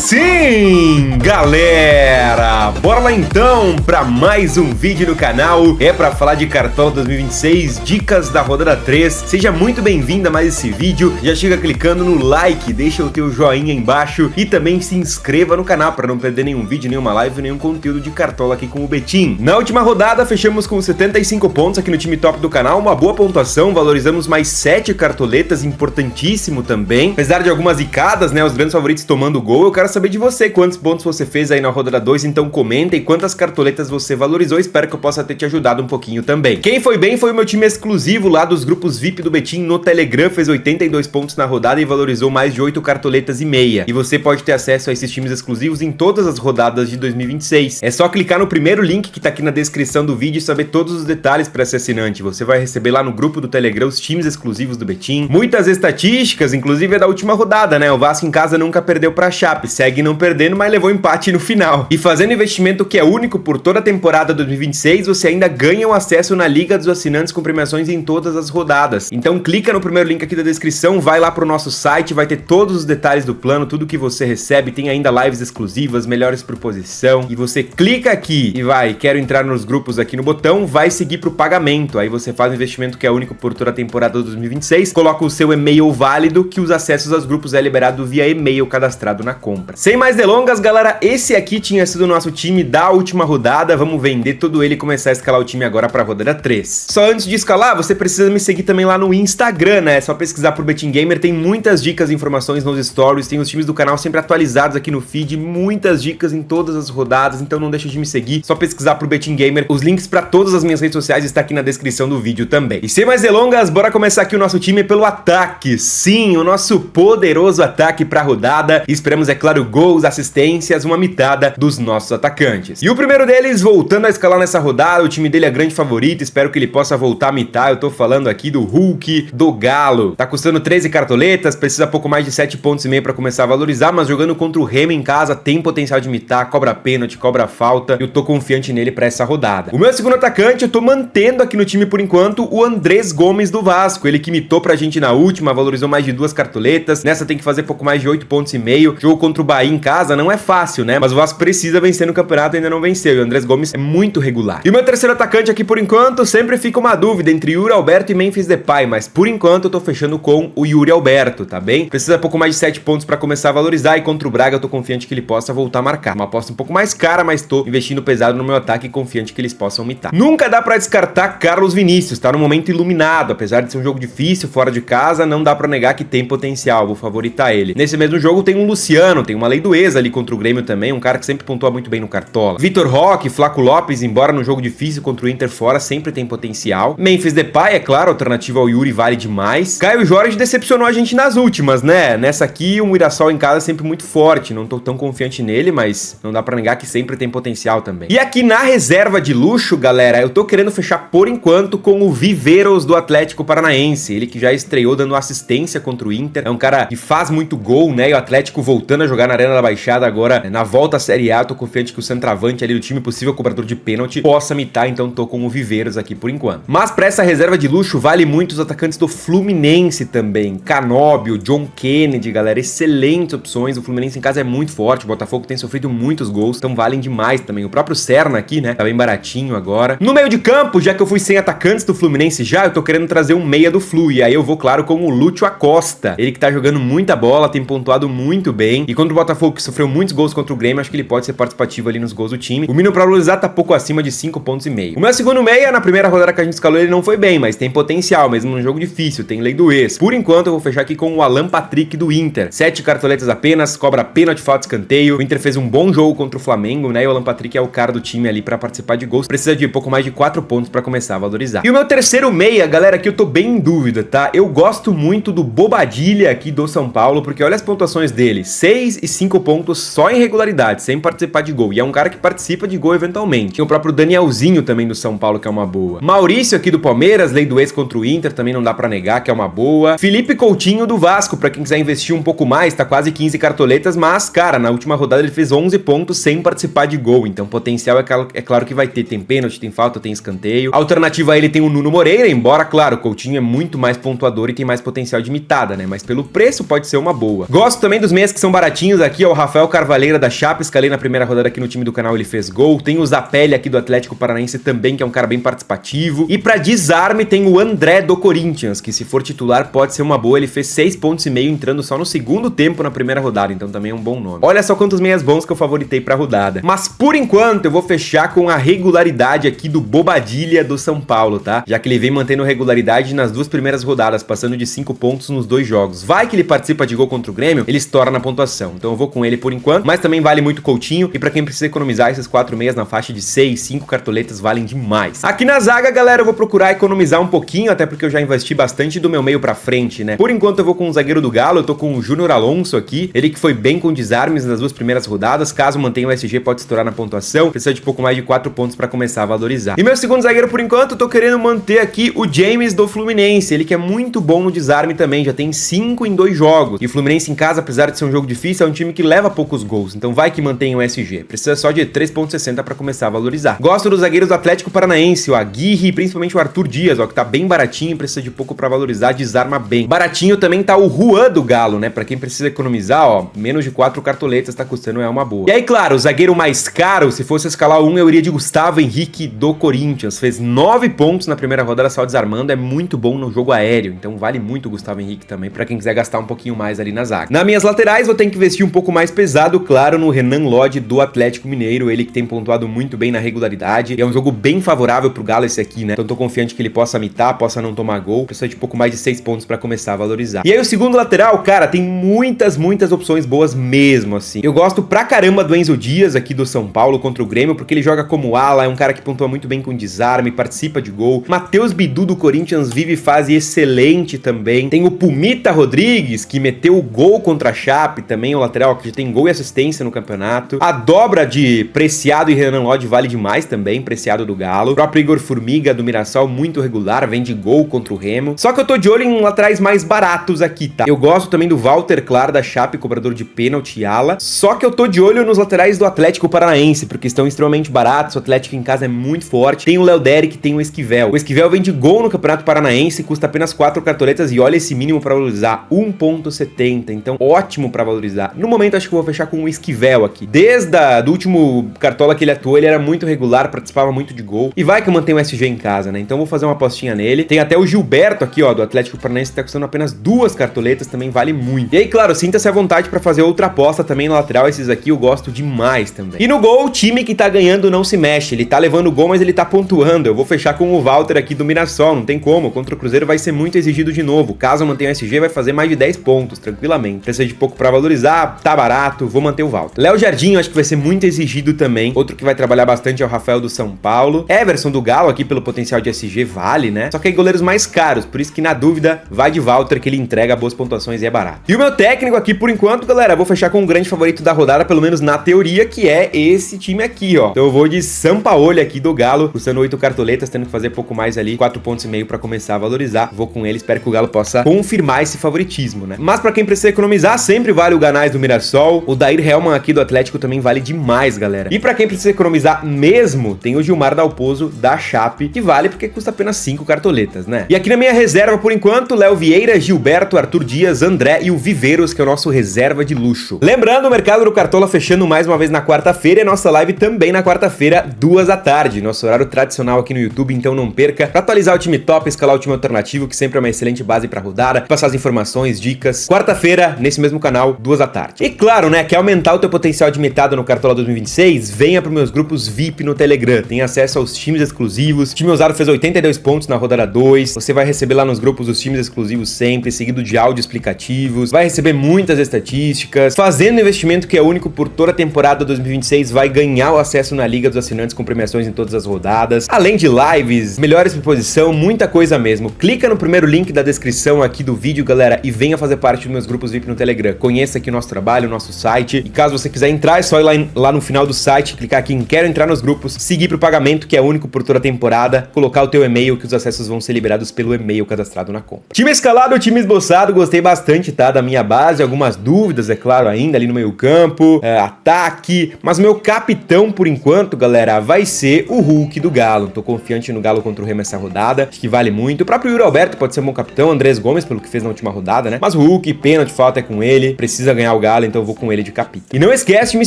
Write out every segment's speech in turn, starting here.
Sim, galera! Bora lá então para mais um vídeo no canal. É para falar de Cartola 2026, dicas da rodada 3. Seja muito bem-vindo a mais esse vídeo. Já chega clicando no like, deixa o teu joinha aí embaixo e também se inscreva no canal para não perder nenhum vídeo, nenhuma live, nenhum conteúdo de Cartola aqui com o Betim. Na última rodada fechamos com 75 pontos aqui no time top do canal, uma boa pontuação, valorizamos mais 7 cartoletas, importantíssimo também. Apesar de algumas zicadas, né, os grandes favoritos tomando gol, eu quero saber de você quantos pontos você fez aí na rodada 2, então comenta e quantas cartoletas você valorizou, espero que eu possa ter te ajudado um pouquinho também. Quem foi bem foi o meu time exclusivo lá dos grupos VIP do Betim no Telegram, fez 82 pontos na rodada e valorizou mais de 8 cartoletas e meia. E você pode ter acesso a esses times exclusivos em todas as rodadas de 2026. É só clicar no primeiro link que tá aqui na descrição do vídeo e saber todos os detalhes para ser assinante. Você vai receber lá no grupo do Telegram os times exclusivos do Betim, muitas estatísticas, inclusive é da última rodada, né? O Vasco em casa nunca perdeu pra Chape, segue não perdendo, mas levou empate no final. E fazendo investimento que é único por toda a temporada 2026, você ainda ganha o acesso na Liga dos Assinantes com premiações em todas as rodadas. Então clica no primeiro link aqui da descrição, vai lá pro nosso site, vai ter todos os detalhes do plano, tudo que você recebe, tem ainda lives exclusivas, melhores por posição, e você clica aqui e vai, quero entrar nos grupos aqui no botão, vai seguir pro pagamento, aí você faz um investimento que é único por toda a temporada 2026, coloca o seu e-mail válido, que os acessos aos grupos é liberado via e-mail cadastrado na compra. Sem mais delongas, galera, esse aqui tinha sido o nosso time da última rodada, vamos vender todo ele e começar a escalar o time agora pra rodada 3. Só antes de escalar, você precisa me seguir também lá no Instagram, né? É só pesquisar por Betim Gamer, tem muitas dicas e informações nos stories, tem os times do canal sempre atualizados aqui no feed, muitas dicas em todas as rodadas, então não deixa de me seguir, só pesquisar por Betim Gamer, os links pra todas as minhas redes sociais está aqui na descrição do vídeo também. E sem mais delongas, bora começar aqui o nosso time pelo ataque. Sim, o nosso poderoso ataque pra rodada. Esperamos, é claro, gols, assistências, uma mitada dos nossos atacantes. E o primeiro deles, voltando a escalar nessa rodada, o time dele é grande favorito, espero que ele possa voltar a mitar. Eu tô falando aqui do Hulk do Galo. Tá custando 13 cartoletas, precisa pouco mais de 7 pontos e meio pra começar a valorizar, mas jogando contra o Remo em casa, tem potencial de mitar, cobra pênalti, cobra falta. Eu tô confiante nele pra essa rodada. O meu segundo atacante, eu tô mantendo aqui no time por enquanto o Andrés Gomes do Vasco. Ele que mitou pra gente na última, valorizou mais de 2 cartoletas. Nessa tem que fazer pouco mais de 8 pontos e meio. Jogo contra o Bahia em casa não é fácil, né? Mas o Vasco precisa vencer no campeonato, ainda não venceu. E o Andrés Gomes é muito regular. E o meu terceiro atacante aqui por enquanto, sempre fica uma dúvida entre Yuri Alberto e Memphis Depay, mas por enquanto eu tô fechando com o Yuri Alberto, tá bem? Precisa pouco mais de 7 pontos pra começar a valorizar e contra o Braga eu tô confiante que ele possa voltar a marcar. Uma aposta um pouco mais cara, mas tô investindo pesado no meu ataque e confiante que eles possam mitar. Nunca dá pra descartar Carlos Vinícius, tá no momento iluminado, apesar de ser um jogo difícil, fora de casa, não dá pra negar que tem potencial, vou favoritar ele. Nesse mesmo jogo tem um Luciano, tem uma lei do ex ali contra o Grêmio também, um cara que sempre pontua muito bem no Cartola. Vitor Roque, Flaco Lopes, embora no jogo difícil contra o Inter fora, sempre tem potencial. Memphis Depay, é claro, alternativa ao Yuri, vale demais. Caio Jorge decepcionou a gente nas últimas, né? Nessa aqui, o Mirassol em casa é sempre muito forte, não tô tão confiante nele, mas não dá pra negar que sempre tem potencial também. E aqui na reserva de luxo, galera, eu tô querendo fechar por enquanto com o Viveiros do Atlético Paranaense, ele que já estreou dando assistência contra o Inter, é um cara que faz muito gol, né? E o Atlético voltando a jogar na Arena da Baixada agora, na volta à Série A, tô confiante que o centroavante ali do time, possível cobrador de pênalti, possa mitar, então tô com o Viveiros aqui por enquanto. Mas pra essa reserva de luxo, vale muito os atacantes do Fluminense também, Canóbio, John Kennedy, galera, excelentes opções, o Fluminense em casa é muito forte, o Botafogo tem sofrido muitos gols, então valem demais também. O próprio Serna aqui, né, tá bem baratinho agora. No meio de campo, já que eu fui sem atacantes do Fluminense já, eu tô querendo trazer um meia do Flu, e aí eu vou, claro, com o Lúcio Acosta, ele que tá jogando muita bola, tem pontuado muito bem, e contra o Botafogo, que sofreu muitos gols contra o Grêmio, acho que ele pode ser participativo ali nos gols do time. O mínimo pra valorizar tá pouco acima de 5 pontos e meio. O meu segundo meia, na primeira rodada que a gente escalou, ele não foi bem, mas tem potencial, mesmo num jogo difícil, tem lei do ex. Por enquanto, eu vou fechar aqui com o Alan Patrick do Inter. 7 cartoletas apenas, cobra pênalti, falta, escanteio. O Inter fez um bom jogo contra o Flamengo, né? E o Alan Patrick é o cara do time ali pra participar de gols. Precisa de pouco mais de 4 pontos pra começar a valorizar. E o meu terceiro meia, galera, aqui eu tô bem em dúvida, tá? Eu gosto muito do Bobadilha aqui do São Paulo, porque olha as pontuações dele. 6 e 5 pontos só em regularidade, sem participar de gol. gol. E é um cara que participa de gol eventualmente. Tem o próprio Danielzinho também do São Paulo, que é uma boa. Maurício aqui do Palmeiras, lei do ex contra o Inter, também não dá pra negar que é uma boa. Felipe Coutinho do Vasco, pra quem quiser investir um pouco mais, tá quase 15 cartoletas, mas, cara, na última rodada ele fez 11 pontos sem participar de gol. Então potencial é claro que vai ter. Tem pênalti, tem falta, tem escanteio. Alternativa a ele tem o Nuno Moreira, embora, claro, o Coutinho é muito mais pontuador e tem mais potencial de mitada, né? Mas pelo preço pode ser uma boa. Gosto também dos meias que são baratinhos aqui, ó, o Rafael Carvalheira da Chape, escalei na primeira rodada aqui no time do canal, ele fez gol. Tem o Zapelli aqui do Atlético Paranaense também, que é um cara bem participativo. E pra desarme tem o André do Corinthians, que se for titular pode ser uma boa. Ele fez 6,5 pontos entrando só no segundo tempo na primeira rodada, então também é um bom nome. Olha só quantos meias bons que eu favoritei pra rodada. Mas por enquanto eu vou fechar com a regularidade aqui do Bobadilha do São Paulo, tá? Já que ele vem mantendo regularidade nas duas primeiras rodadas, passando de 5 pontos nos 2 jogos. Vai que ele participa de gol contra o Grêmio, ele estoura na pontuação. Então eu vou com ele por enquanto, mas também vale muito Coutinho. E pra quem precisa economizar, esses 4 meias na faixa de 6, 5 cartoletas valem demais. Aqui na zaga, galera, eu vou procurar economizar um pouquinho, até porque eu já investi bastante do meu meio pra frente, né? Por enquanto eu vou com o zagueiro do Galo, eu tô com o Júnior Alonso aqui, ele que foi bem com desarmes nas duas primeiras rodadas. Caso mantenha o SG, pode estourar na pontuação, precisa de pouco mais de 4 pontos pra começar a valorizar. E meu segundo zagueiro, por enquanto, eu tô querendo manter aqui o James do Fluminense, ele que é muito bom no desarme também, já tem 5 em 2 jogos. E o Fluminense em casa, apesar de ser um jogo difícil, é um time que leva poucos gols, então vai que mantém o SG. Precisa só de 3,60 pra começar a valorizar. Gosto dos zagueiros do Atlético Paranaense, o Aguirre e principalmente o Arthur Dias, ó, que tá bem baratinho e precisa de pouco pra valorizar, desarma bem. Baratinho também tá o Juan do Galo, né? Pra quem precisa economizar, ó, menos de 4 cartoletas tá custando, é uma boa. E aí, claro, o zagueiro mais caro, se fosse escalar um, eu iria de Gustavo Henrique do Corinthians. Fez 9 pontos na primeira rodada só desarmando, é muito bom no jogo aéreo, então vale muito o Gustavo Henrique também, pra quem quiser gastar um pouquinho mais ali na zaga. Nas minhas laterais, vou ter que investir um pouco mais pesado, claro, no Renan Lodge do Atlético Mineiro, ele que tem pontuado muito bem na regularidade, e é um jogo bem favorável pro Galo esse aqui, né? Então tô confiante que ele possa mitar, possa não tomar gol, precisa de pouco mais de 6 pontos pra começar a valorizar. E aí o segundo lateral, cara, tem muitas opções boas mesmo, assim. Eu gosto pra caramba do Enzo Dias aqui do São Paulo contra o Grêmio, porque ele joga como ala, é um cara que pontua muito bem com desarme, participa de gol. Matheus Bidu do Corinthians vive fase excelente também. Tem o Pumita Rodrigues, que meteu o gol contra a Chape, também o lateral que já tem gol e assistência no campeonato. A dobra de Preciado e Renan Lodge vale demais também, Preciado do Galo. O próprio Igor Formiga do Mirassol, muito regular, vem de gol contra o Remo. Só que eu tô de olho em laterais mais baratos aqui, tá? Eu gosto também do Walter Clar da Chape, cobrador de pênalti e ala. Só que eu tô de olho nos laterais do Atlético Paranaense, porque estão extremamente baratos. O Atlético em casa é muito forte. Tem o Léo Derek, tem o Esquivel. O Esquivel vem de gol no Campeonato Paranaense, custa apenas 4 cartoletas e olha esse mínimo pra valorizar, 1,70. Então, ótimo pra valorizar. No momento, acho que eu vou fechar com o Esquivel aqui. Desde do último cartola que ele atuou, ele era muito regular, participava muito de gol. E vai que eu mantenho o SG em casa, né? Então, vou fazer uma apostinha nele. Tem até o Gilberto aqui, ó, do Atlético Paranaense, que tá custando apenas 2 cartoletas, também vale muito. E aí, claro, sinta-se à vontade pra fazer outra aposta também na lateral. Esses aqui eu gosto demais também. E no gol, o time que tá ganhando não se mexe. Ele tá levando o gol, mas ele tá pontuando. Eu vou fechar com o Walter aqui do Mirassol, não tem como. Contra o Cruzeiro vai ser muito exigido de novo. Caso eu mantenha o SG, vai fazer mais de 10 pontos, tranquilamente. Precisa de pouco pra valorizar, tá barato, vou manter o Walter. Léo Jardim, acho que vai ser muito exigido também. Outro que vai trabalhar bastante é o Rafael do São Paulo. Everson do Galo aqui pelo potencial de SG vale, né? Só que aí goleiros mais caros, por isso que na dúvida, vai de Walter que ele entrega boas pontuações e é barato. E o meu técnico aqui, por enquanto, galera, vou fechar com o grande favorito da rodada, pelo menos na teoria, que é esse time aqui, ó. Então eu vou de Sampaoli aqui do Galo, custando 8 cartoletas, tendo que fazer pouco mais ali, 4,5 pontos pra começar a valorizar. Vou com ele, espero que o Galo possa confirmar esse favoritismo, né? Mas pra quem precisa economizar, sempre vale o Ganais do Mirassol. O Dair Helman aqui do Atlético também vale demais, galera. E pra quem precisa economizar mesmo, tem o Gilmar Dalpozo da Chape, que vale porque custa apenas 5 cartoletas, né? E aqui na minha reserva, por enquanto, Léo Vieira, Gilberto, Arthur Dias, André e o Viveiros, que é o nosso reserva de luxo. Lembrando, o mercado do Cartola fechando mais uma vez na quarta-feira e a nossa live também na quarta-feira, 2 da tarde. Nosso horário tradicional aqui no YouTube, então não perca. Pra atualizar o time top, escalar o time alternativo, que sempre é uma excelente base pra rodada, passar as informações, dicas. Quarta-feira, nesse mesmo canal, 2 da tarde. E claro, né, quer aumentar o teu potencial de metada no Cartola 2026? Venha pros meus grupos VIP no Telegram. Tem acesso aos times exclusivos. O time usado fez 82 pontos na rodada 2. Você vai receber lá nos grupos os times exclusivos sempre, seguido de áudio explicativos. Vai receber muitas estatísticas. Fazendo investimento que é único por toda a temporada 2026, vai ganhar o acesso na Liga dos Assinantes com premiações em todas as rodadas. Além de lives, melhores por posição, muita coisa mesmo. Clica no primeiro link da descrição aqui do vídeo, galera, e venha fazer parte dos meus grupos VIP no Telegram. Conheça aqui o nosso trabalho, o nosso site. E caso você quiser entrar, é só ir lá em lá no final do site, clicar aqui em quero entrar nos grupos, seguir pro pagamento, que é único por toda a temporada, colocar o teu e-mail, que os acessos vão ser liberados pelo e-mail cadastrado na compra. Time escalado, time esboçado, gostei bastante, tá, da minha base, algumas dúvidas, é claro, ainda ali no meio campo, ataque, mas o meu capitão, por enquanto, galera, vai ser o Hulk do Galo. Tô confiante no Galo contra o Remo essa rodada, acho que vale muito. O próprio Yuri Alberto pode ser um bom capitão, Andrés Gomes, pelo que fez na última rodada, né? Mas o Hulk, pênalti, falta é com ele, precisa ganhar o Galo, então eu vou com ele de capitão. E não esquece de me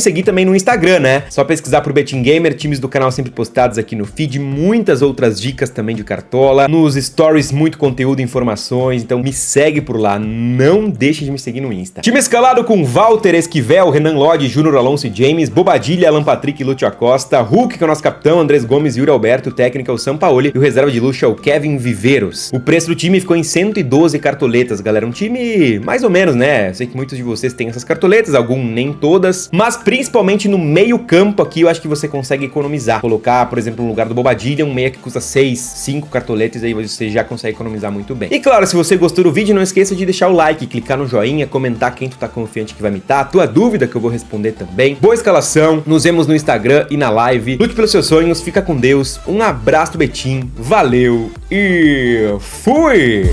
seguir também no Instagram, né? Só pesquisar por Betim Gamer, times do canal sempre postados aqui no feed, muitas outras dicas também de cartola, nos stories muito conteúdo e informações, então me segue por lá, não deixe de me seguir no Insta. Time escalado com Walter, Esquivel, Renan Lodge, Júnior Alonso e James, Bobadilha, Alan Patrick e Lúcio Acosta, Hulk, que é o nosso capitão, Andrés Gomes e Yuri Alberto, técnica o Sampaoli e o reserva de luxo é o Kevin Viveiros. O preço do time ficou em 112 cartoletas, galera, um time mais ou menos, né? Eu sei que muitos de vocês têm essas cartoletas, alguns nem todas, mas principalmente no meio campo aqui eu acho que você consegue economizar. Colocar, por exemplo, no lugar do Bobadilha, um meia que custa 6, 5 cartoletas, aí você já consegue economizar muito bem. E claro, se você gostou do vídeo, não esqueça de deixar o like, clicar no joinha, comentar quem tu tá confiante que vai imitar, a tua dúvida que eu vou responder também. Boa escalação, nos vemos no Instagram e na live. Lute pelos seus sonhos, fica com Deus, um abraço do Betim, valeu e fui!